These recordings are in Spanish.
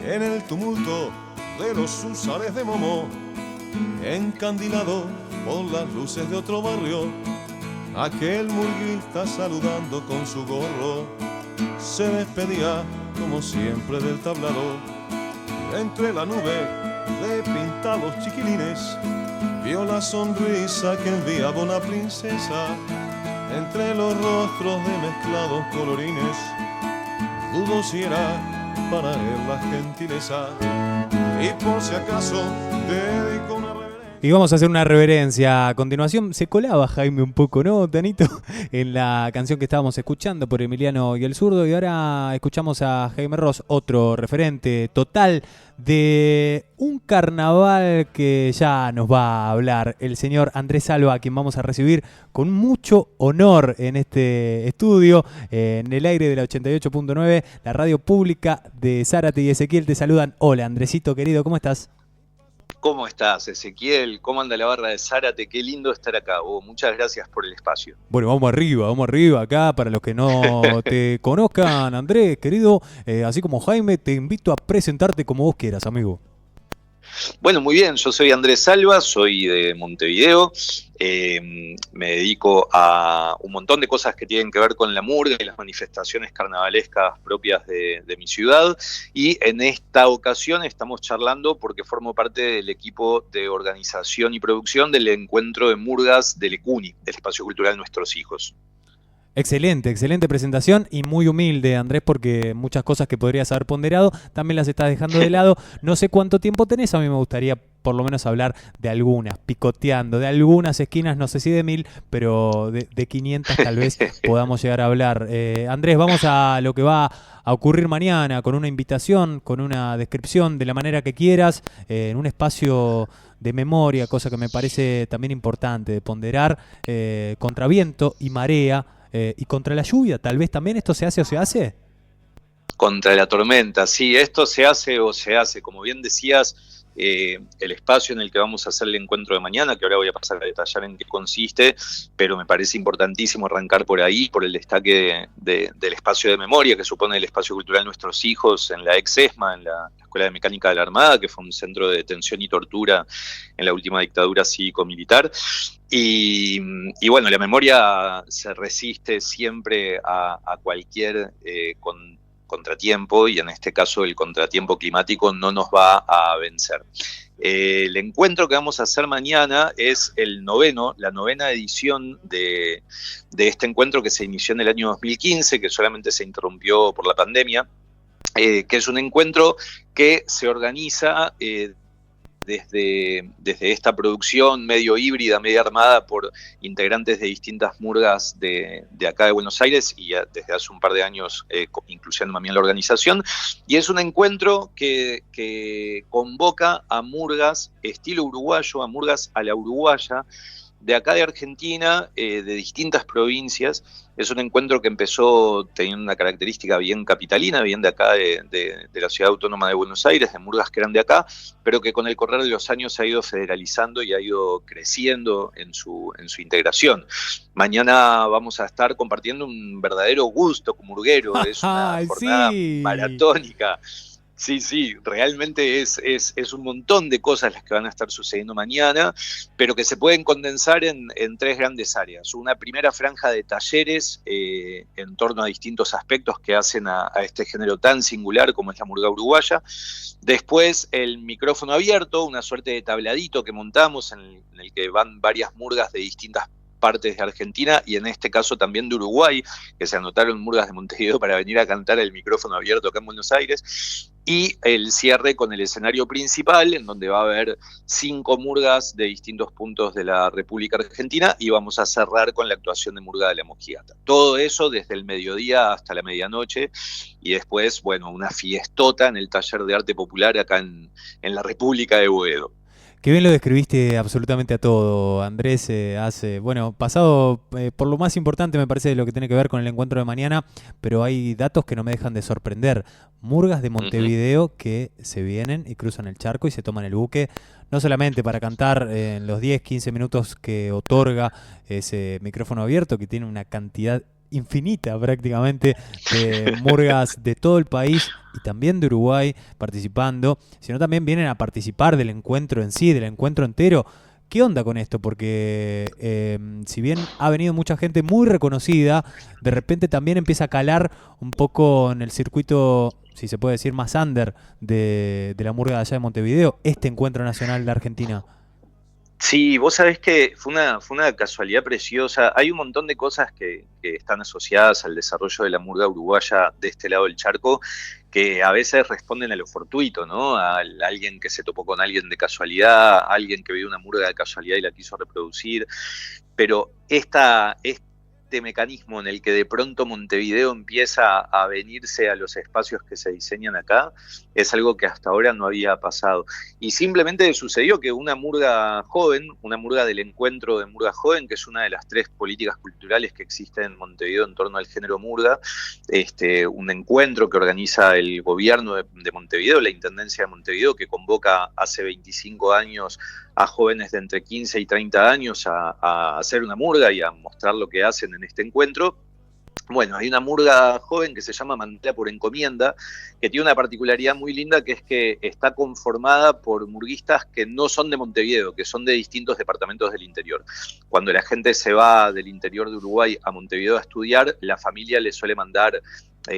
en el tumulto de los húsares de Momo, encandilado por las luces de otro barrio, aquel murguista saludando con su gorro se despedía como siempre del tablado. Entre la nube de pintados chiquilines vio la sonrisa que enviaba una princesa. Entre los rostros de mezclados colorines dudo si era para él la gentileza. Y por si acaso dedico una reverencia. Y vamos a hacer una reverencia. A continuación se colaba Jaime un poco, ¿no, Tanito? En la canción que estábamos escuchando por Emiliano y el Zurdo. Y ahora escuchamos a Jaime Ross, otro referente total de un carnaval que ya nos va a hablar el señor Andrés Salva, a quien vamos a recibir con mucho honor en este estudio, en el aire de la 88.9, la radio pública de Zárate y Ezequiel. Te saludan. Hola, Andresito querido, ¿cómo estás? ¿Cómo estás, Ezequiel? ¿Cómo anda la barra de Zárate? Qué lindo estar acá. Muchas gracias por el espacio. Bueno, vamos arriba acá. Para los que no te conozcan, Andrés, querido, así como Jaime, te invito a presentarte como vos quieras, amigo. Bueno, muy bien, yo soy Andrés Salva, soy de Montevideo, me dedico a un montón de cosas que tienen que ver con la murga y las manifestaciones carnavalescas propias de mi ciudad, y en esta ocasión estamos charlando porque formo parte del equipo de organización y producción del encuentro de murgas del ECUNI, del Espacio Cultural Nuestros Hijos. Excelente presentación y muy humilde, Andrés, porque muchas cosas que podrías haber ponderado también las estás dejando de lado. No sé cuánto tiempo tenés, a mí me gustaría por lo menos hablar de algunas, picoteando, de algunas esquinas, no sé si de 1000, pero de 500 tal vez podamos llegar a hablar. Andrés, vamos a lo que va a ocurrir mañana, con una invitación, con una descripción de la manera que quieras, en un espacio de memoria, cosa que me parece también importante de ponderar, contra viento y marea. Y contra la lluvia, tal vez también esto se hace o se hace. Contra la tormenta, sí, esto se hace o se hace. Como bien decías, el espacio en el que vamos a hacer el encuentro de mañana, que ahora voy a pasar a detallar en qué consiste, pero me parece importantísimo arrancar por ahí, por el destaque del espacio de memoria que supone el Espacio Cultural Nuestros Hijos en la ex-ESMA, en la Escuela de Mecánica de la Armada, que fue un centro de detención y tortura en la última dictadura cívico-militar. Y bueno, la memoria se resiste siempre a cualquier contratiempo, y en este caso el contratiempo climático no nos va a vencer. El encuentro que vamos a hacer mañana es la novena edición de este encuentro, que se inició en el año 2015, que solamente se interrumpió por la pandemia, que es un encuentro que se organiza desde esta producción medio híbrida, medio armada por integrantes de distintas murgas de acá de Buenos Aires, y desde hace un par de años incluyendo también la organización, y es un encuentro que convoca a murgas estilo uruguayo, a murgas a la uruguaya, de acá de Argentina, de distintas provincias. Es un encuentro que empezó teniendo una característica bien capitalina, bien de acá de la Ciudad Autónoma de Buenos Aires, de murgas que eran de acá, pero que con el correr de los años se ha ido federalizando y ha ido creciendo en su integración. Mañana vamos a estar compartiendo un verdadero gusto murguero, es una jornada maratónica. Sí, realmente es un montón de cosas las que van a estar sucediendo mañana, pero que se pueden condensar en tres grandes áreas. Una primera franja de talleres en torno a distintos aspectos que hacen a este género tan singular como es la murga uruguaya. Después el micrófono abierto, una suerte de tabladito que montamos en el que van varias murgas de distintas partes de Argentina, y en este caso también de Uruguay, que se anotaron murgas de Montevideo para venir a cantar el micrófono abierto acá en Buenos Aires, y el cierre con el escenario principal, en donde va a haber 5 murgas de distintos puntos de la República Argentina, y vamos a cerrar con la actuación de Murga de la Mojigata. Todo eso desde el mediodía hasta la medianoche, y después, bueno, una fiestota en el taller de arte popular acá en la República de Boedo. Qué bien lo describiste absolutamente a todo, Andrés. Pasado por lo más importante, me parece, de lo que tiene que ver con el encuentro de mañana, pero hay datos que no me dejan de sorprender. Murgas de Montevideo que se vienen y cruzan el charco y se toman el buque, no solamente para cantar en los 10, 15 minutos que otorga ese micrófono abierto, que tiene una cantidad infinita prácticamente de murgas de todo el país y también de Uruguay participando, sino también vienen a participar del encuentro en sí, del encuentro entero. ¿Qué onda con esto? Porque si bien ha venido mucha gente muy reconocida, de repente también empieza a calar un poco en el circuito, si se puede decir, más under de la murga de allá de Montevideo, este encuentro nacional de Argentina. Sí, vos sabés que fue una casualidad preciosa. Hay un montón de cosas que están asociadas al desarrollo de la murga uruguaya de este lado del charco, que a veces responden a lo fortuito, ¿no? A alguien que se topó con alguien de casualidad, alguien que vio una murga de casualidad y la quiso reproducir. Pero este mecanismo en el que de pronto Montevideo empieza a venirse a los espacios que se diseñan acá, es algo que hasta ahora no había pasado. Y simplemente sucedió que una murga joven, una murga del encuentro de murga joven, que es una de las 3 políticas culturales que existen en Montevideo en torno al género murga, un encuentro que organiza el gobierno de Montevideo, la Intendencia de Montevideo, que convoca hace 25 años a jóvenes de entre 15 y 30 años a hacer una murga y a mostrar lo que hacen en este encuentro. Bueno, hay una murga joven que se llama Mandala por Encomienda, que tiene una particularidad muy linda, que es que está conformada por murguistas que no son de Montevideo, que son de distintos departamentos del interior. Cuando la gente se va del interior de Uruguay a Montevideo a estudiar, la familia le suele mandar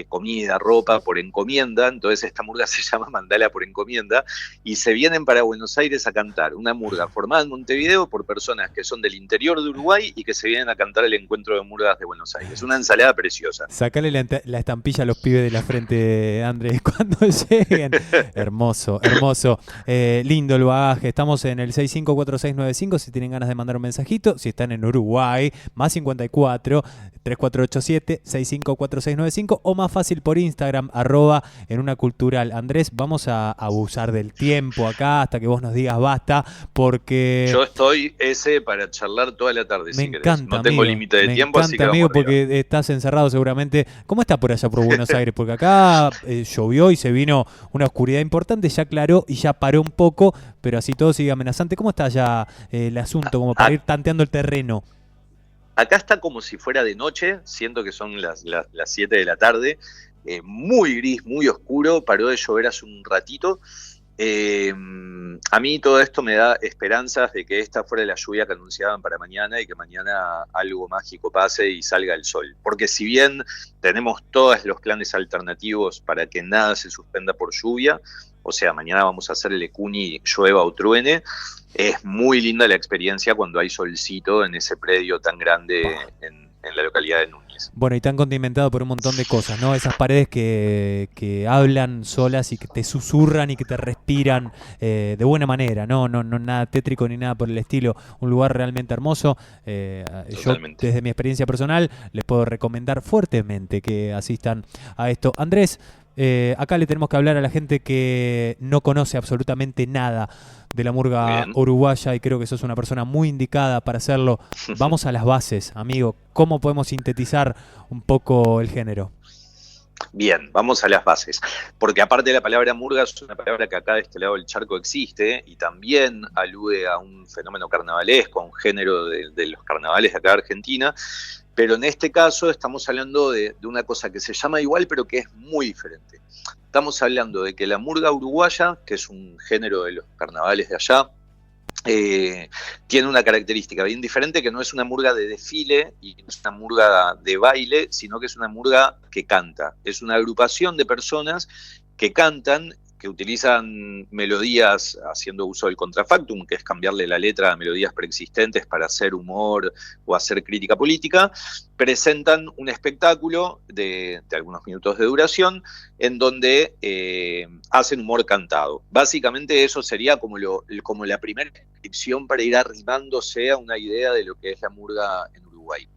comida, ropa por encomienda, entonces esta murga se llama Mandala por Encomienda, y se vienen para Buenos Aires a cantar una murga formada en Montevideo por personas que son del interior de Uruguay y que se vienen a cantar el encuentro de murgas de Buenos Aires. Una ensalada preciosa. Sacale la estampilla a los pibes de la frente, Andrés, cuando lleguen. Hermoso, hermoso. Lindo el bagaje. Estamos en el 654695 si tienen ganas de mandar un mensajito. Si están en Uruguay, más 54 3487 654695 o más fácil por Instagram, @enunacultural. Andrés, vamos a abusar del tiempo acá hasta que vos nos digas basta, porque... Yo estoy para charlar toda la tarde, si querés. Encanta, no tengo límite de tiempo, así que amigo, vamos arriba. porque estás encerrado seguramente. ¿Cómo está por allá por Buenos Aires? Porque acá llovió y se vino una oscuridad importante, ya aclaró y ya paró un poco, pero así todo sigue amenazante. ¿Cómo está ya el asunto, como para ir tanteando el terreno? Acá está como si fuera de noche, siento que son las 7 de la tarde, muy gris, muy oscuro, paró de llover hace un ratito. A mí todo esto me da esperanzas de que esta fuera la lluvia que anunciaban para mañana y que mañana algo mágico pase y salga el sol. Porque si bien tenemos todos los planes alternativos para que nada se suspenda por lluvia, o sea, mañana vamos a hacer el Ecuni, llueva o truene, es muy linda la experiencia cuando hay solcito en ese predio tan grande en la localidad de Núñez. Bueno, y tan condimentado por un montón de cosas, ¿no? Esas paredes que hablan solas y que te susurran y que te respiran de buena manera, ¿no? No nada tétrico ni nada por el estilo. Un lugar realmente hermoso. Yo, desde mi experiencia personal, les puedo recomendar fuertemente que asistan a esto. Andrés, acá le tenemos que hablar a la gente que no conoce absolutamente nada de la murga uruguaya y creo que sos una persona muy indicada para hacerlo. Vamos a las bases, amigo. ¿Cómo podemos sintetizar un poco el género? Bien, vamos a las bases, porque aparte de la palabra murga es una palabra que acá de este lado del charco existe y también alude a un fenómeno carnavalesco, a un género de los carnavales de acá de Argentina, pero en este caso estamos hablando de una cosa que se llama igual pero que es muy diferente. Estamos hablando de que la murga uruguaya, que es un género de los carnavales de allá, tiene una característica bien diferente, que no es una murga de desfile y no es una murga de baile, sino que es una murga que canta. Es una agrupación de personas que cantan, que utilizan melodías haciendo uso del contrafactum, que es cambiarle la letra a melodías preexistentes para hacer humor o hacer crítica política, presentan un espectáculo de algunos minutos de duración en donde hacen humor cantado. Básicamente eso sería como la primera descripción para ir arrimándose a una idea de lo que es la murga en Uruguay.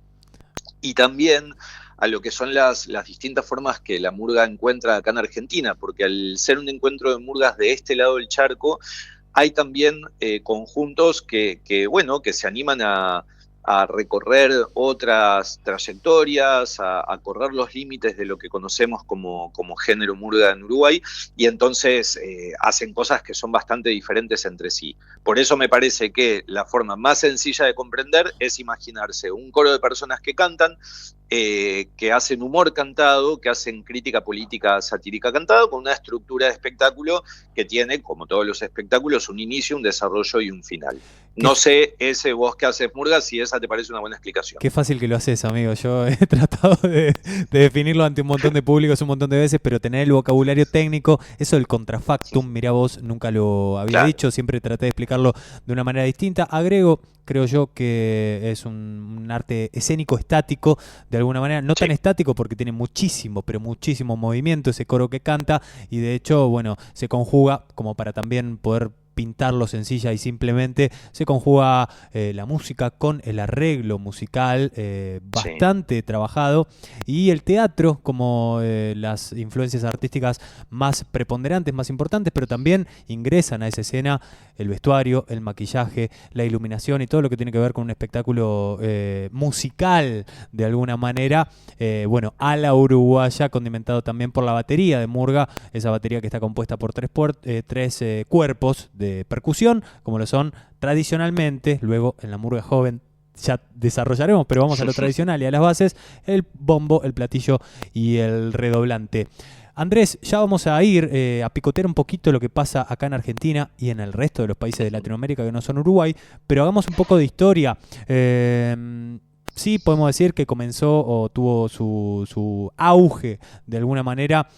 Y también a lo que son las distintas formas que la murga encuentra acá en Argentina, porque al ser un encuentro de murgas de este lado del charco, hay también conjuntos que se animan a a recorrer otras trayectorias, a correr los límites de lo que conocemos como género murga en Uruguay, y entonces hacen cosas que son bastante diferentes entre sí. Por eso me parece que la forma más sencilla de comprender es imaginarse un coro de personas que cantan, que hacen humor cantado, que hacen crítica política satírica cantado, con una estructura de espectáculo que tiene, como todos los espectáculos, un inicio, un desarrollo y un final. No sé, vos que haces murga, si esa te parece una buena explicación. Qué fácil que lo haces, amigo. Yo he tratado de definirlo ante un montón de públicos un montón de veces, pero tener el vocabulario técnico, eso del contrafactum, mirá vos, nunca lo había dicho, siempre traté de explicarlo de una manera distinta. Agrego, creo yo, que es un arte escénico estático, de alguna manera, no tan estático porque tiene muchísimo, pero muchísimo movimiento ese coro que canta, y de hecho, bueno, se conjuga como para también poder pintarlo sencilla y simplemente, se conjuga la música con el arreglo musical bastante trabajado, y el teatro como las influencias artísticas más preponderantes, más importantes, pero también ingresan a esa escena el vestuario, el maquillaje, la iluminación y todo lo que tiene que ver con un espectáculo musical de alguna manera, bueno, a la uruguaya, condimentado también por la batería de murga, esa batería que está compuesta por tres cuerpos de percusión, como lo son tradicionalmente, luego en la murga joven ya desarrollaremos, pero vamos a lo tradicional y a las bases, el bombo, el platillo y el redoblante. Andrés, ya vamos a ir a picotear un poquito lo que pasa acá en Argentina y en el resto de los países de Latinoamérica que no son Uruguay, pero hagamos un poco de historia. Sí, podemos decir que comenzó o tuvo su auge de alguna manera.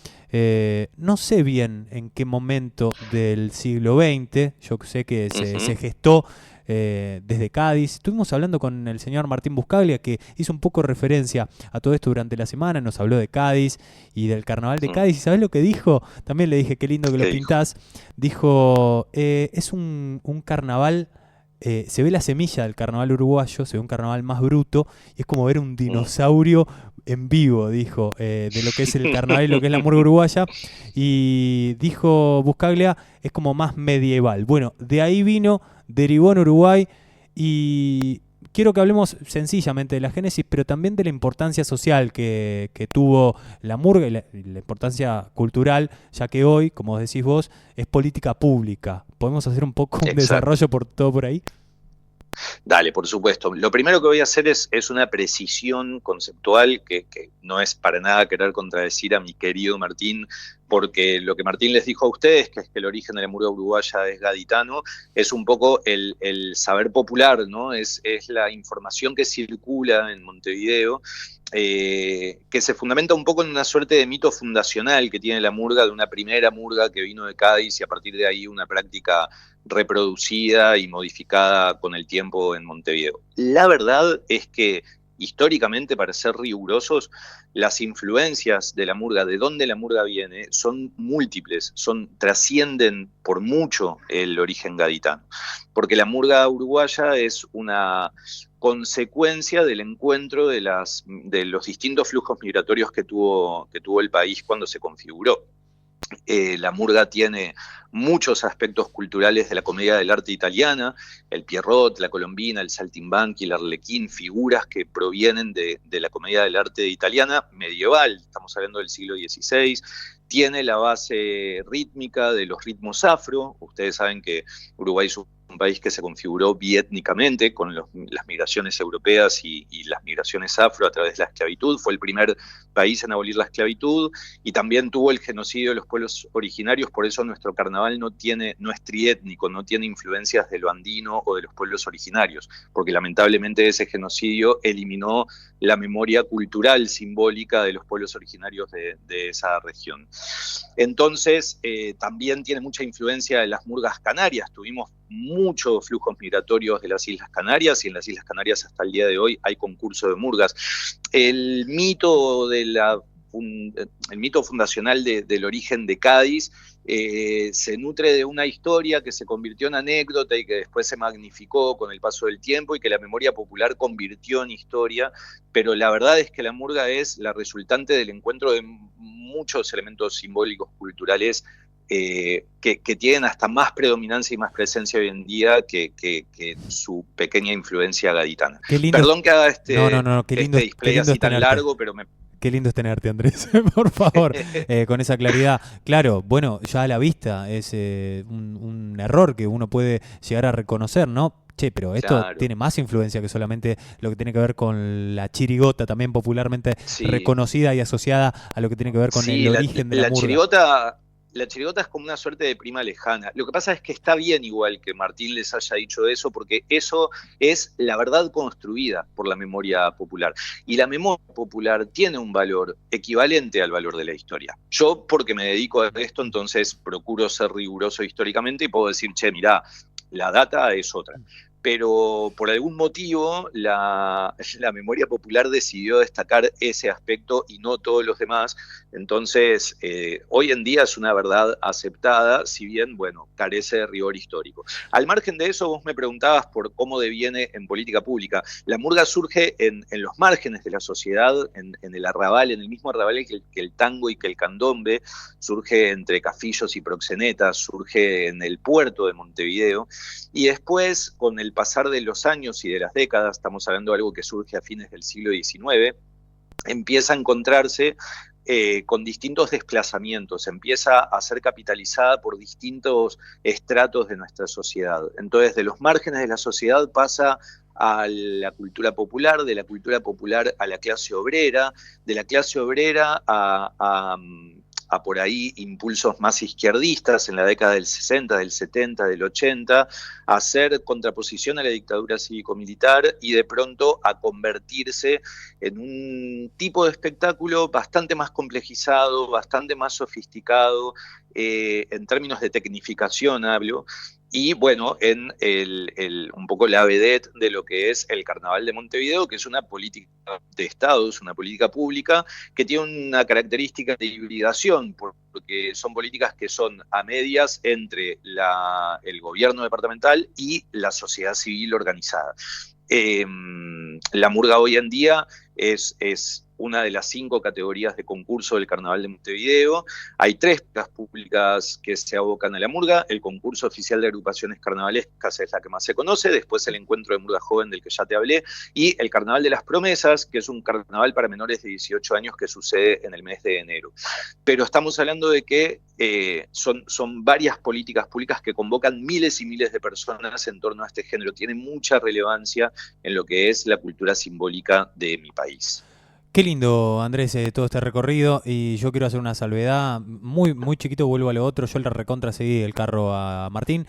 No sé bien en qué momento del siglo XX, yo sé que se gestó desde Cádiz. Estuvimos hablando con el señor Martín Buscaglia, que hizo un poco referencia a todo esto durante la semana, nos habló de Cádiz y del carnaval de Cádiz. ¿Y sabés lo que dijo? También le dije, qué lindo que lo pintás. Dijo, es un carnaval... se ve la semilla del carnaval uruguayo, se ve un carnaval más bruto, y es como ver un dinosaurio en vivo, dijo, de lo que es el carnaval y lo que es la murga uruguaya. Y dijo Buscaglia, es como más medieval. Bueno, de ahí derivó en Uruguay, y quiero que hablemos sencillamente de la génesis, pero también de la importancia social que tuvo la murga y la importancia cultural, ya que hoy, como decís vos, es política pública. ¿Podemos hacer un poco un desarrollo por ahí? Dale, por supuesto. Lo primero que voy a hacer es una precisión conceptual que no es para nada querer contradecir a mi querido Martín, porque lo que Martín les dijo a ustedes, que es que el origen de la murga uruguaya es gaditano, es un poco el saber popular, ¿no? Es la información que circula en Montevideo, que se fundamenta un poco en una suerte de mito fundacional que tiene la murga, de una primera murga que vino de Cádiz y a partir de ahí una práctica reproducida y modificada con el tiempo en Montevideo. La verdad es que históricamente, para ser rigurosos, las influencias de la murga, de dónde la murga viene, son múltiples, trascienden por mucho el origen gaditano, porque la murga uruguaya es una consecuencia del encuentro de los distintos flujos migratorios que tuvo el país cuando se configuró. La murga tiene muchos aspectos culturales de la comedia del arte italiana, el Pierrot, la Colombina, el Saltimbanqui, el Arlequín, figuras que provienen de la comedia del arte italiana medieval, estamos hablando del siglo XVI, tiene la base rítmica de los ritmos afro. Ustedes saben que Uruguay es un país que se configuró biétnicamente con las migraciones europeas y las migraciones afro a través de la esclavitud. Fue el primer país en abolir la esclavitud y también tuvo el genocidio de los pueblos originarios. Por eso nuestro carnaval no es triétnico, no tiene influencias de lo andino o de los pueblos originarios, porque lamentablemente ese genocidio eliminó la memoria cultural simbólica de los pueblos originarios de esa región. Entonces, también tiene mucha influencia de las murgas canarias. Tuvimos muchos flujos migratorios de las Islas Canarias y en las Islas Canarias hasta el día de hoy hay concurso de murgas. El mito fundacional del origen de Cádiz se nutre de una historia que se convirtió en anécdota y que después se magnificó con el paso del tiempo y que la memoria popular convirtió en historia, pero la verdad es que la murga es la resultante del encuentro de muchos elementos simbólicos culturales que tienen hasta más predominancia y más presencia hoy en día que su pequeña influencia gaditana. Qué lindo. Perdón que haga Qué lindo, este display qué lindo así tan largo, pero Qué lindo es tenerte, Andrés, por favor, con esa claridad. Claro, bueno, ya a la vista es un error que uno puede llegar a reconocer, ¿no? Che, pero esto claro. tiene más influencia que solamente lo que tiene que ver con la chirigota, también popularmente Sí. reconocida y asociada a lo que tiene que ver con el origen de la murga. La chirigota es como una suerte de prima lejana. Lo que pasa es que está bien igual que Martín les haya dicho eso, porque eso es la verdad construida por la memoria popular. Y la memoria popular tiene un valor equivalente al valor de la historia. Yo, porque me dedico a esto, entonces procuro ser riguroso históricamente y puedo decir, che, mirá, la data es otra. Pero por algún motivo la memoria popular decidió destacar ese aspecto y no todos los demás. Entonces, hoy en día es una verdad aceptada, si bien, bueno, carece de rigor histórico. Al margen de eso, vos me preguntabas por cómo deviene en política pública. La murga surge en los márgenes de la sociedad, en el arrabal, en el mismo arrabal que el tango y que el candombe, surge entre cafillos y proxenetas, surge en el puerto de Montevideo, y después, con el pasar de los años y de las décadas, estamos hablando de algo que surge a fines del siglo XIX, empieza a encontrarse con distintos desplazamientos, empieza a ser capitalizada por distintos estratos de nuestra sociedad. Entonces, de los márgenes de la sociedad pasa a la cultura popular, de la cultura popular a la clase obrera, de la clase obrera a por ahí impulsos más izquierdistas en la década del 60, del 70, del 80, a hacer contraposición a la dictadura cívico-militar y de pronto a convertirse en un tipo de espectáculo bastante más complejizado, bastante más sofisticado, en términos de tecnificación hablo, y bueno, en un poco la vedette de lo que es el Carnaval de Montevideo, que es una política de Estado, es una política pública que tiene una característica de hibridación, porque son políticas que son a medias entre el gobierno departamental y la sociedad civil organizada. La murga hoy en día es una de las 5 categorías de concurso del Carnaval de Montevideo. Hay 3 plazas públicas que se abocan a la murga. El concurso oficial de agrupaciones carnavalescas es la que más se conoce, después el encuentro de murga joven del que ya te hablé, y el Carnaval de las Promesas, que es un carnaval para menores de 18 años que sucede en el mes de enero. Pero estamos hablando de que son varias políticas públicas que convocan miles y miles de personas en torno a este género. Tiene mucha relevancia en lo que es la cultura simbólica de mi país. Qué lindo, Andrés, todo este recorrido, y yo quiero hacer una salvedad, muy muy chiquito, vuelvo a lo otro. Yo le recontra seguí el carro a Martín,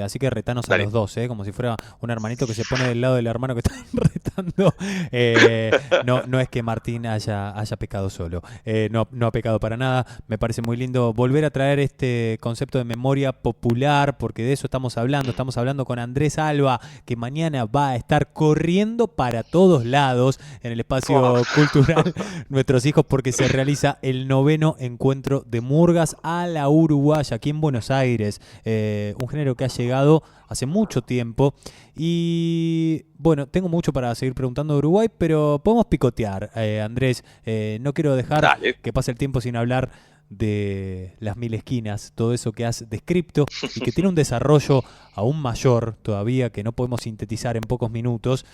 así que retanos a los dos, como si fuera un hermanito que se pone del lado del hermano que está retando. No es que Martín haya pecado solo, no ha pecado para nada. Me parece muy lindo volver a traer este concepto de memoria popular, porque de eso estamos hablando con Andrés Alba, que mañana va a estar corriendo para todos lados en el espacio cultural Nuestros Hijos, porque se realiza el 9º encuentro de murgas a la uruguaya aquí en Buenos Aires, un género que ha llegado hace mucho tiempo. Y bueno, tengo mucho para seguir preguntando de Uruguay, pero podemos picotear, Andrés. No quiero dejar que pase el tiempo sin hablar de las 1000 esquinas, todo eso que has descrito y que tiene un desarrollo aún mayor todavía, que no podemos sintetizar en pocos minutos.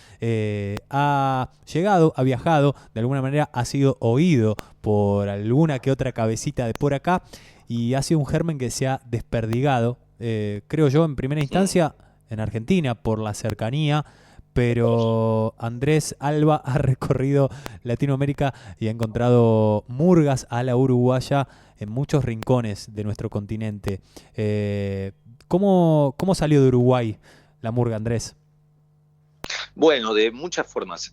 Ha llegado, ha viajado, de alguna manera ha sido oído por alguna que otra cabecita de por acá, y ha sido un germen que se ha desperdigado, creo yo, en primera instancia en Argentina por la cercanía, pero Andrés Alba ha recorrido Latinoamérica y ha encontrado murgas a la uruguaya en muchos rincones de nuestro continente. ¿Cómo salió de Uruguay la murga, Andrés? Bueno, de muchas formas.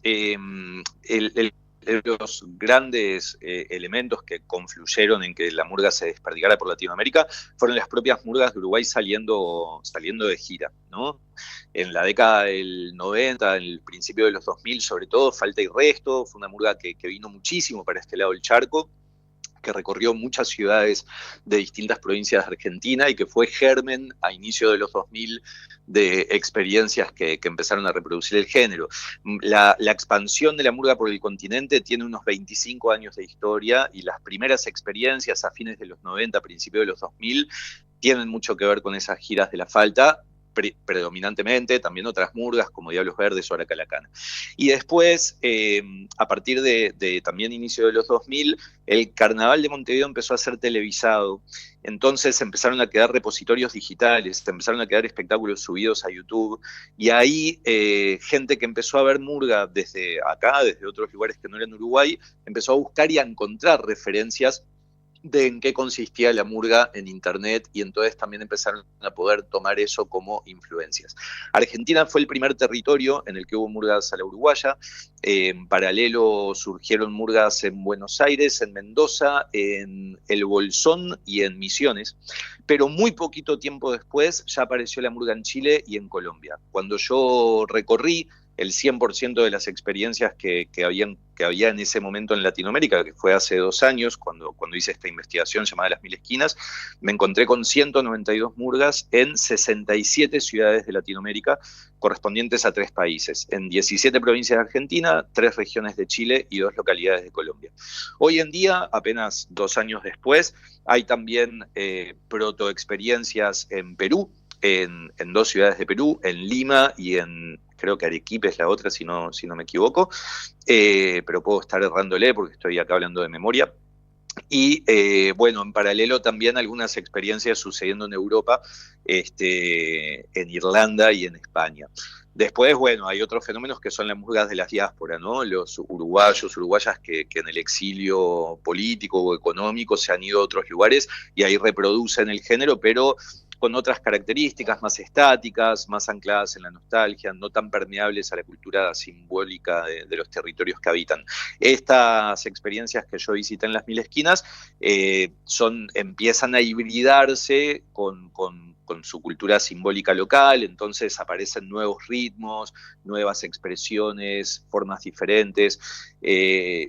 Los grandes elementos que confluyeron en que la murga se desperdigara por Latinoamérica fueron las propias murgas de Uruguay saliendo de gira, ¿no? En la década del 90, en el principio de los 2000, sobre todo, Falta y Resto, fue una murga que vino muchísimo para este lado del charco, que recorrió muchas ciudades de distintas provincias de Argentina y que fue germen a inicio de los 2000 de experiencias que empezaron a reproducir el género. La expansión de la murga por el continente tiene unos 25 años de historia y las primeras experiencias a fines de los 90, principios de los 2000, tienen mucho que ver con esas giras de la Falta, predominantemente, también otras murgas como Diablos Verdes o Aracalacana. Y después, a partir de también inicio de los 2000, el Carnaval de Montevideo empezó a ser televisado, entonces empezaron a quedar repositorios digitales, empezaron a quedar espectáculos subidos a YouTube, y ahí gente que empezó a ver murga desde acá, desde otros lugares que no eran Uruguay, empezó a buscar y a encontrar referencias de en qué consistía la murga en internet, y entonces también empezaron a poder tomar eso como influencias. Argentina fue el primer territorio en el que hubo murgas a la uruguaya. En paralelo surgieron murgas en Buenos Aires, en Mendoza, en El Bolsón y en Misiones, pero muy poquito tiempo después ya apareció la murga en Chile y en Colombia. Cuando yo recorrí el 100% de las experiencias que había en ese momento en Latinoamérica, que fue hace 2 años, cuando hice esta investigación llamada Las Mil Esquinas, me encontré con 192 murgas en 67 ciudades de Latinoamérica, correspondientes a 3 países, en 17 provincias de Argentina, 3 regiones de Chile y 2 localidades de Colombia. Hoy en día, apenas 2 años después, hay también protoexperiencias en Perú, en 2 ciudades de Perú, en Lima y creo que Arequipa es la otra, si no me equivoco, pero puedo estar errándole porque estoy acá hablando de memoria. Y bueno, en paralelo también algunas experiencias sucediendo en Europa, en Irlanda y en España. Después, bueno, hay otros fenómenos que son las murgas de las diásporas, ¿no? Los uruguayos, uruguayas que en el exilio político o económico se han ido a otros lugares y ahí reproducen el género, pero con otras características más estáticas, más ancladas en la nostalgia, no tan permeables a la cultura simbólica de los territorios que habitan. Estas experiencias que yo visité en Las Mil Esquinas empiezan a hibridarse con su cultura simbólica local, entonces aparecen nuevos ritmos, nuevas expresiones, formas diferentes,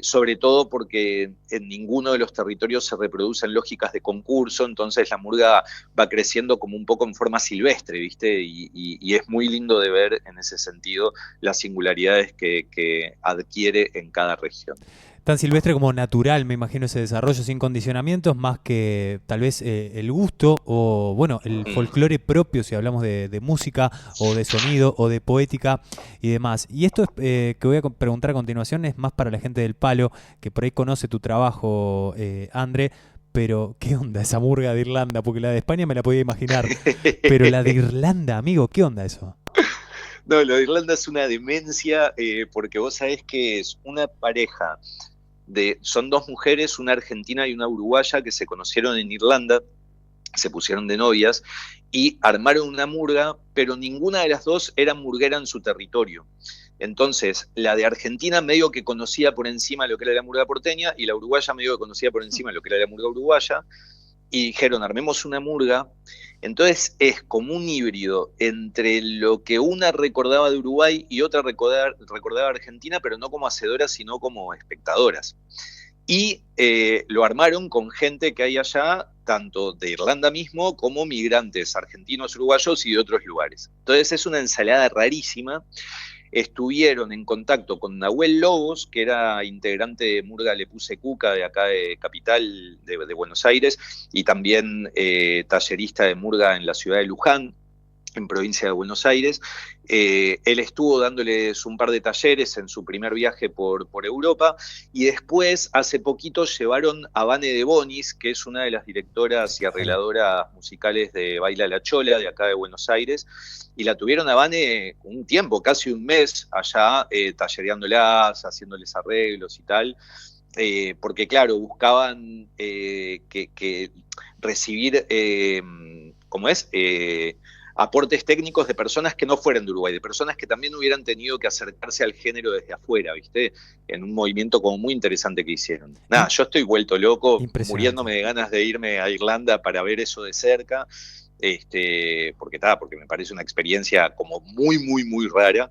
sobre todo porque en ninguno de los territorios se reproducen lógicas de concurso, entonces la murga va creciendo como un poco en forma silvestre, ¿viste? Y es muy lindo de ver en ese sentido las singularidades que adquiere en cada región. Tan silvestre como natural, me imagino, ese desarrollo sin condicionamientos, más que tal vez el gusto o, bueno, el folclore propio, si hablamos de música o de sonido o de poética y demás. Y esto que voy a preguntar a continuación es más para la gente del palo, que por ahí conoce tu trabajo, André, pero ¿qué onda esa murga de Irlanda? Porque la de España me la podía imaginar, pero la de Irlanda, amigo, ¿qué onda eso? No, lo de Irlanda es una demencia, porque vos sabés que es una pareja son 2 mujeres, una argentina y una uruguaya, que se conocieron en Irlanda, se pusieron de novias y armaron una murga, pero ninguna de las 2 era murguera en su territorio. Entonces, la de Argentina medio que conocía por encima lo que era la murga porteña, y la uruguaya medio que conocía por encima lo que era la murga uruguaya, y dijeron, armemos una murga. Entonces es como un híbrido entre lo que una recordaba de Uruguay y otra recordaba Argentina, pero no como hacedoras, sino como espectadoras. Y lo armaron con gente que hay allá, tanto de Irlanda mismo, como migrantes argentinos, uruguayos y de otros lugares. Entonces es una ensalada rarísima. Estuvieron en contacto con Nahuel Lobos, que era integrante de Murga Le Puse Cuca, de acá de Capital, de Buenos Aires, y también tallerista de murga en la ciudad de Luján, en provincia de Buenos Aires. Él estuvo dándoles un par de talleres en su primer viaje por Europa, y después, hace poquito, llevaron a Vane de Bonis, que es una de las directoras y arregladoras musicales de Baila la Chola, de acá de Buenos Aires, y la tuvieron a Vane un tiempo, casi un mes, allá tallereándolas, haciéndoles arreglos y tal, porque claro, buscaban que recibir, ¿cómo es?, aportes técnicos de personas que no fueran de Uruguay, de personas que también hubieran tenido que acercarse al género desde afuera, ¿viste? En un movimiento como muy interesante que hicieron. Nada, yo estoy vuelto loco, muriéndome de ganas de irme a Irlanda para ver eso de cerca, porque me parece una experiencia como muy, muy, muy rara.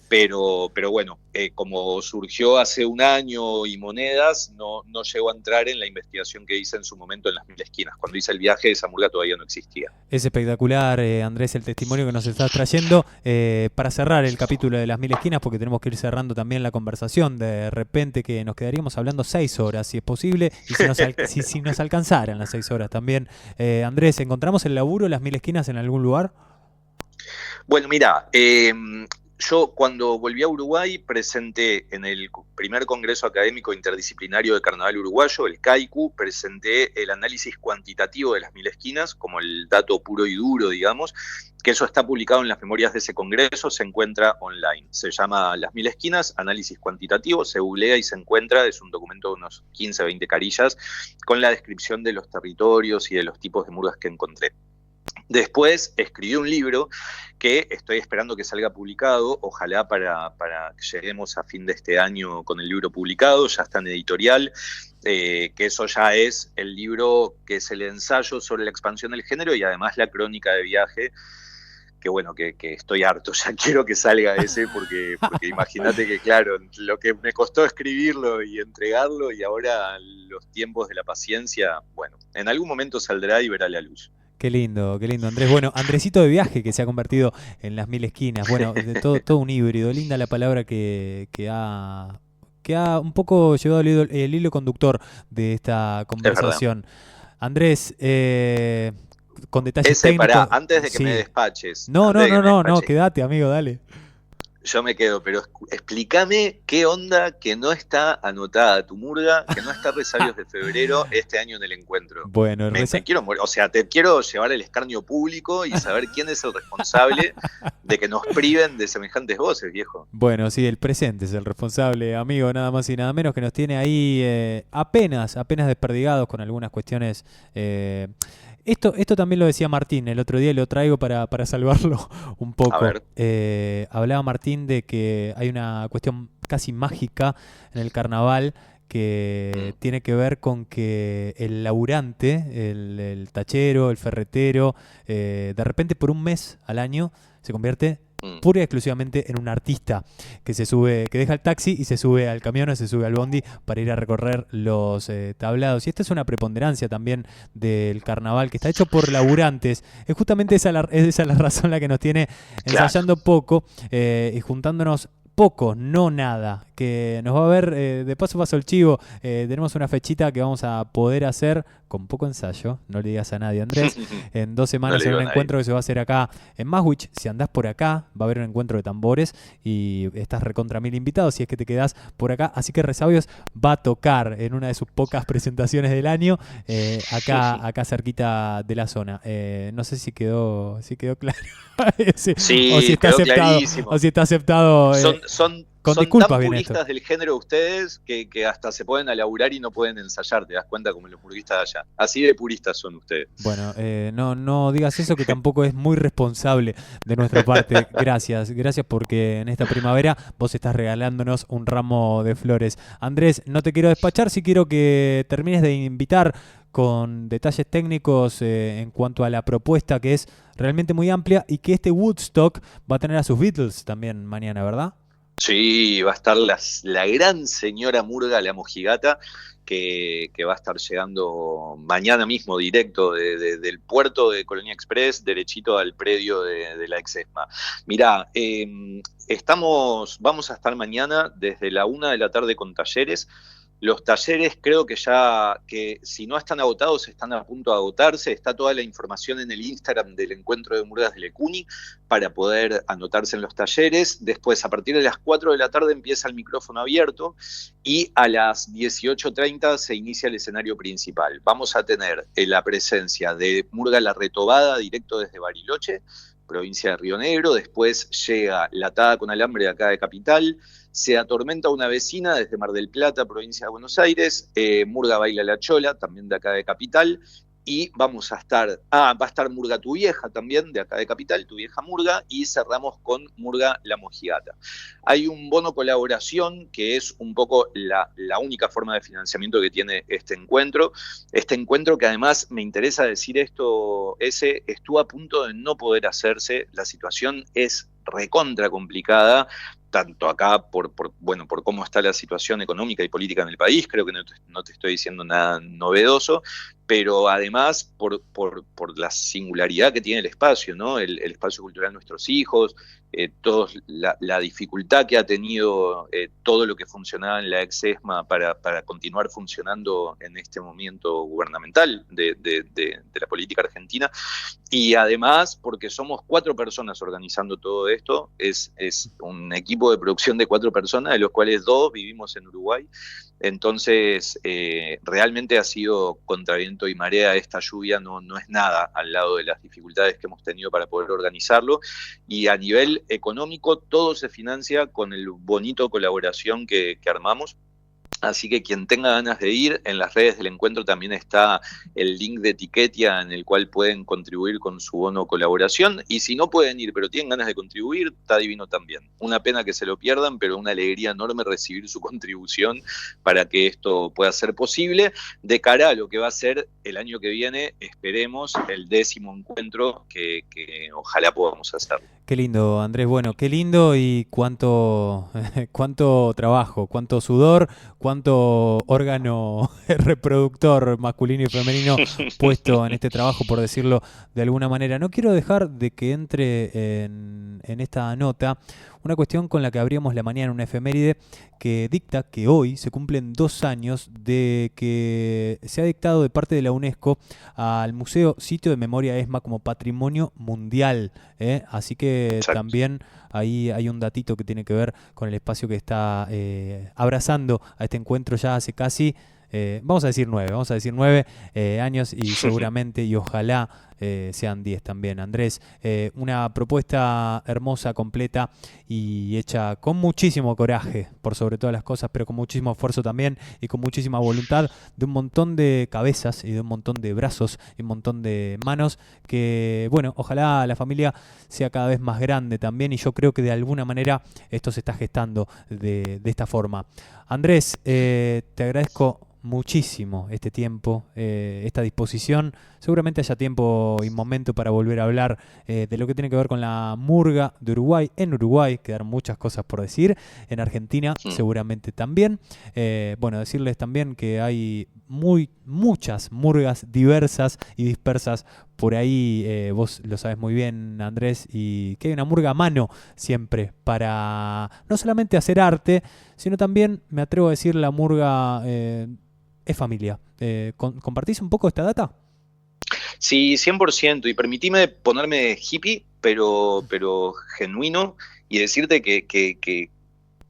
Pero bueno, como surgió hace un año y monedas, no llegó a entrar en la investigación que hice en su momento en las Mil Esquinas. Cuando hice el viaje, esa murga todavía no existía. Es espectacular, Andrés, el testimonio que nos estás trayendo. Para cerrar el capítulo de las Mil Esquinas, porque tenemos que ir cerrando también la conversación, de repente que nos quedaríamos hablando 6 horas, si es posible, y si nos alcanzaran las 6 horas también. Andrés, ¿encontramos el laburo, las Mil Esquinas, en algún lugar? Bueno, mira, yo cuando volví a Uruguay presenté en el primer Congreso Académico Interdisciplinario de Carnaval Uruguayo, el CAICU, presenté el análisis cuantitativo de las Mil Esquinas, como el dato puro y duro, digamos, que eso está publicado en las memorias de ese congreso, se encuentra online. Se llama Las Mil Esquinas, análisis cuantitativo, se googlea y se encuentra, es un documento de unos 15, 20 carillas, con la descripción de los territorios y de los tipos de murgas que encontré. Después escribí un libro que estoy esperando que salga publicado, ojalá para que lleguemos a fin de este año con el libro publicado, ya está en editorial, que eso ya es el libro que es el ensayo sobre la expansión del género y además la crónica de viaje, que bueno, que estoy harto, ya quiero que salga ese, porque imagínate que claro, lo que me costó escribirlo y entregarlo y ahora los tiempos de la paciencia, bueno, en algún momento saldrá y verá la luz. Qué lindo, Andrés. Bueno, Andresito de Viaje, que se ha convertido en las Mil Esquinas. Bueno, de todo un híbrido. Linda la palabra que ha un poco llevado el hilo conductor de esta conversación. Andrés, con detalles técnicos. Pará, antes de que me despaches. No, quédate, amigo, dale. Yo me quedo, pero explícame qué onda que no está anotada tu murga, que no está Resabios de Febrero este año en el encuentro. Bueno, me quiero morir, o sea, te quiero llevar al escarnio público y saber quién es el responsable de que nos priven de semejantes voces, viejo. Bueno, sí, el presente es el responsable, amigo, nada más y nada menos, que nos tiene ahí apenas desperdigados con algunas cuestiones. Esto también lo decía Martín el otro día y lo traigo para salvarlo un poco. A ver. Hablaba Martín de que hay una cuestión casi mágica en el carnaval que tiene que ver con que el laburante, el tachero, el ferretero, de repente por un mes al año se convierte pura y exclusivamente en un artista que deja el taxi y se sube al camión o se sube al bondi para ir a recorrer los tablados. Y esta es una preponderancia también del carnaval que está hecho por laburantes. Es justamente esa la razón la que nos tiene ensayando poco y juntándonos poco, no nada, que nos va a ver, de paso el chivo, tenemos una fechita que vamos a poder hacer con poco ensayo, no le digas a nadie, Andrés, en 2 semanas en un encuentro que se va a hacer acá en Maswich. Si andás por acá, va a haber un encuentro de tambores y estás recontra 1000 invitados si es que te quedás por acá, así que Resabios va a tocar en una de sus pocas presentaciones del año, acá cerquita de la zona. No sé si quedó claro. Sí, o si está quedó aceptado, clarísimo. O si está aceptado. Son disculpas tan viene puristas esto. del género ustedes que hasta se pueden a laburar y no pueden ensayar, te das cuenta, como los murguistas de allá. Así de puristas son ustedes. Bueno, no digas eso, que tampoco es muy responsable de nuestra parte. Gracias porque en esta primavera vos estás regalándonos un ramo de flores. Andrés, no te quiero despachar, sí quiero que termines de invitar con detalles técnicos en cuanto a la propuesta, que es realmente muy amplia, y que este Woodstock va a tener a sus Beatles también mañana, ¿verdad? Sí, va a estar la gran señora Murga, la mojigata, que va a estar llegando mañana mismo directo del puerto de Colonia Express, derechito al predio de la Exesma. Mirá, vamos a estar mañana desde la 1 de la tarde con talleres. Los talleres creo que si no están agotados, están a punto de agotarse. Está toda la información en el Instagram del encuentro de murgas de Lecuni para poder anotarse en los talleres. Después, a partir de las 4 de la tarde empieza el micrófono abierto y a las 18:30 se inicia el escenario principal. Vamos a tener la presencia de Murga La Retobada, directo desde Bariloche, provincia de Río Negro. Después llega La Atada con Alambre de acá de Capital. Se atormenta una vecina desde Mar del Plata, provincia de Buenos Aires. Murga Baila la Chola, también de acá de Capital. Y va a estar Murga Tu Vieja también, de acá de Capital, Tu Vieja Murga. Y cerramos con Murga La Mojigata. Hay un bono colaboración que es un poco la única forma de financiamiento que tiene este encuentro. Este encuentro que además, me interesa decir esto, estuvo a punto de no poder hacerse. La situación es recontra complicada. tanto acá por cómo está la situación económica y política en el país, creo que no te estoy diciendo nada novedoso, pero además por la singularidad que tiene el espacio, ¿no? El espacio cultural de nuestros hijos, la dificultad que ha tenido todo lo que funcionaba en la ex-ESMA para continuar funcionando en este momento gubernamental de la política argentina, y además porque somos 4 personas organizando todo esto, es un equipo de producción de 4 personas, de los cuales 2 vivimos en Uruguay. Entonces, realmente ha sido contra viento y marea esta lluvia, no es nada al lado de las dificultades que hemos tenido para poder organizarlo, y a nivel económico todo se financia con el bonito colaboración que armamos. Así que quien tenga ganas de ir, en las redes del encuentro también está el link de Etiquetia en el cual pueden contribuir con su bono colaboración. Y si no pueden ir, pero tienen ganas de contribuir, está divino también. Una pena que se lo pierdan, pero una alegría enorme recibir su contribución para que esto pueda ser posible. De cara a lo que va a ser el año que viene, esperemos el 10º encuentro que ojalá podamos hacer. Qué lindo, Andrés. Bueno, qué lindo y cuánto trabajo, cuánto sudor, cuánto órgano reproductor masculino y femenino puesto en este trabajo, por decirlo de alguna manera. No quiero dejar de que entre en esta nota una cuestión con la que abríamos la mañana, una efeméride que dicta que hoy se cumplen 2 años de que se ha dictado de parte de la UNESCO al Museo Sitio de Memoria ESMA como Patrimonio Mundial. Así que Exacto. También ahí hay un datito que tiene que ver con el espacio que está abrazando a este encuentro ya hace casi, vamos a decir 9 años, y seguramente y ojalá sean 10 también. Andrés, una propuesta hermosa, completa y hecha con muchísimo coraje, por sobre todas las cosas, pero con muchísimo esfuerzo también y con muchísima voluntad de un montón de cabezas y de un montón de brazos y un montón de manos que, bueno, ojalá la familia sea cada vez más grande también, y yo creo que de alguna manera esto se está gestando de esta forma. Andrés, te agradezco muchísimo este tiempo, esta disposición. Seguramente haya tiempo y momento para volver a hablar de lo que tiene que ver con la murga de Uruguay. En Uruguay quedaron muchas cosas por decir, en Argentina seguramente también. Bueno, decirles también que hay muchas murgas diversas y dispersas por ahí, vos lo sabes muy bien, Andrés, y que hay una murga a mano siempre para no solamente hacer arte, sino también, me atrevo a decir, la murga es familia. ¿Compartís un poco esta data? Sí, 100%, y permitime ponerme hippie, pero genuino, y decirte que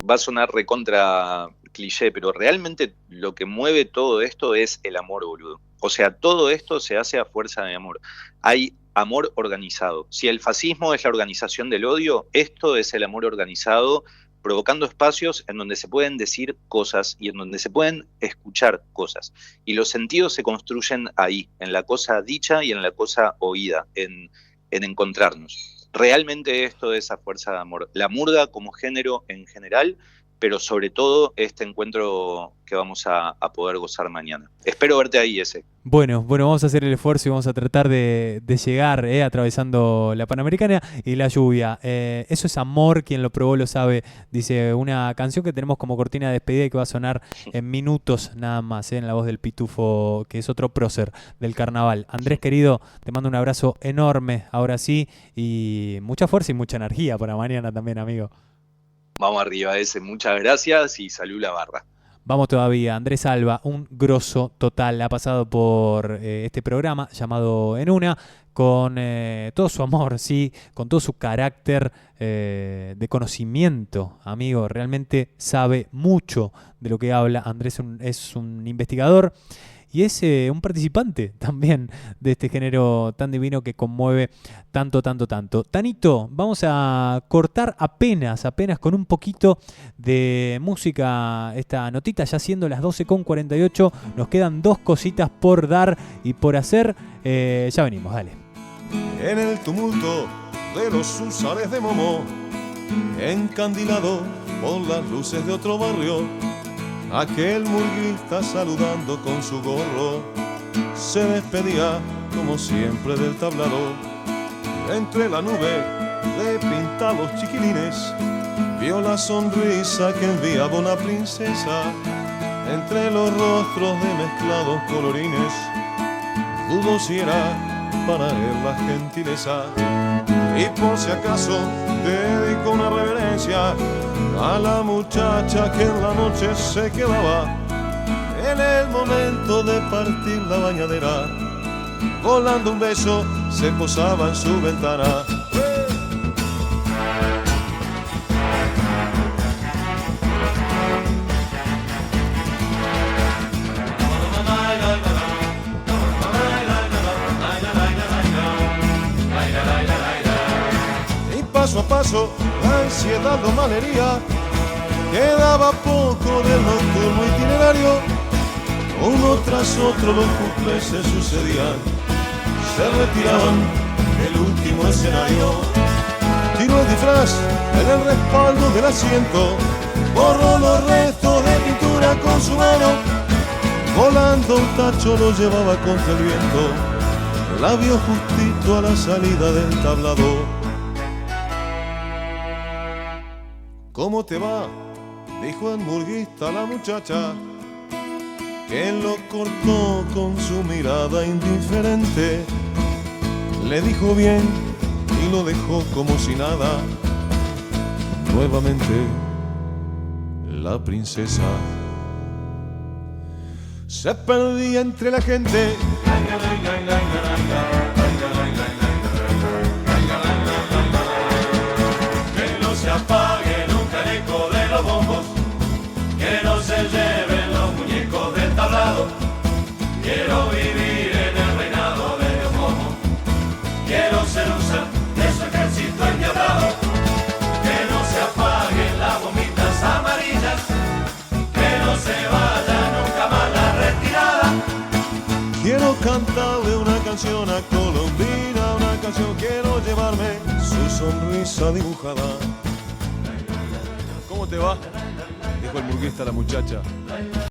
va a sonar recontra cliché, pero realmente lo que mueve todo esto es el amor, boludo. O sea, todo esto se hace a fuerza de amor. Hay amor organizado. Si el fascismo es la organización del odio, esto es el amor organizado, provocando espacios en donde se pueden decir cosas y en donde se pueden escuchar cosas. Y los sentidos se construyen ahí, en la cosa dicha y en la cosa oída, en encontrarnos. Realmente esto es a fuerza de amor. La murga como género en general, pero sobre todo este encuentro que vamos a poder gozar mañana. Espero verte ahí, ese. Bueno, vamos a hacer el esfuerzo y vamos a tratar de llegar atravesando la Panamericana y la lluvia. Eso es amor, quien lo probó lo sabe, dice una canción que tenemos como cortina de despedida y que va a sonar en minutos nada más, en la voz del Pitufo, que es otro prócer del carnaval. Andrés, querido, te mando un abrazo enorme, ahora sí, y mucha fuerza y mucha energía para mañana también, amigo. Vamos arriba, ese. Muchas gracias y salud la barra. Vamos todavía. Andrés Alba, un grosso total, ha pasado por este programa llamado En Una, con todo su amor, sí, con todo su carácter de conocimiento, amigo. Realmente sabe mucho de lo que habla. Andrés es un investigador y es un participante también de este género tan divino que conmueve tanto. Tanito, vamos a cortar apenas con un poquito de música esta notita, ya siendo las 12:48. Nos quedan 2 cositas por dar y por hacer. Ya venimos, dale. En el tumulto de los húsares de Momo, encandilado por las luces de otro barrio, aquel murguista saludando con su gorro se despedía como siempre del tablado. Entre la nube de pintados chiquilines vio la sonrisa que enviaba una princesa entre los rostros de mezclados colorines. Dudó si era para él la gentileza y por si acaso dedicó una reverencia a la muchacha que en la noche se quedaba en el momento de partir la bañadera. Volando un beso se posaba en su ventana. Y paso a paso la ansiedad lo malhería. Quedaba poco del nocturno itinerario. Uno tras otro los cumples se sucedían, se retiraban del último escenario. Tiró el disfraz en el respaldo del asiento, borró los restos de pintura con su mano. Volando un tacho lo llevaba contra el viento, la vio justito a la salida del tablado. ¿Cómo te va?, dijo en murguista la muchacha, que lo cortó con su mirada indiferente. Le dijo bien y lo dejó como si nada. Nuevamente la princesa se perdía entre la gente. Que no se apague nunca el eco de los bombos, que no se lleven los muñecos del tablado. Quiero vivir en el reinado de Dios Momo, quiero ser un ser de su ejército endiablado. Que no se apaguen las bombitas amarillas, que no se vaya nunca más la retirada. Quiero cantarle una canción a Colombina, una canción, quiero llevarme su sonrisa dibujada. ¿Cómo te va?, dijo el murguista a la muchacha.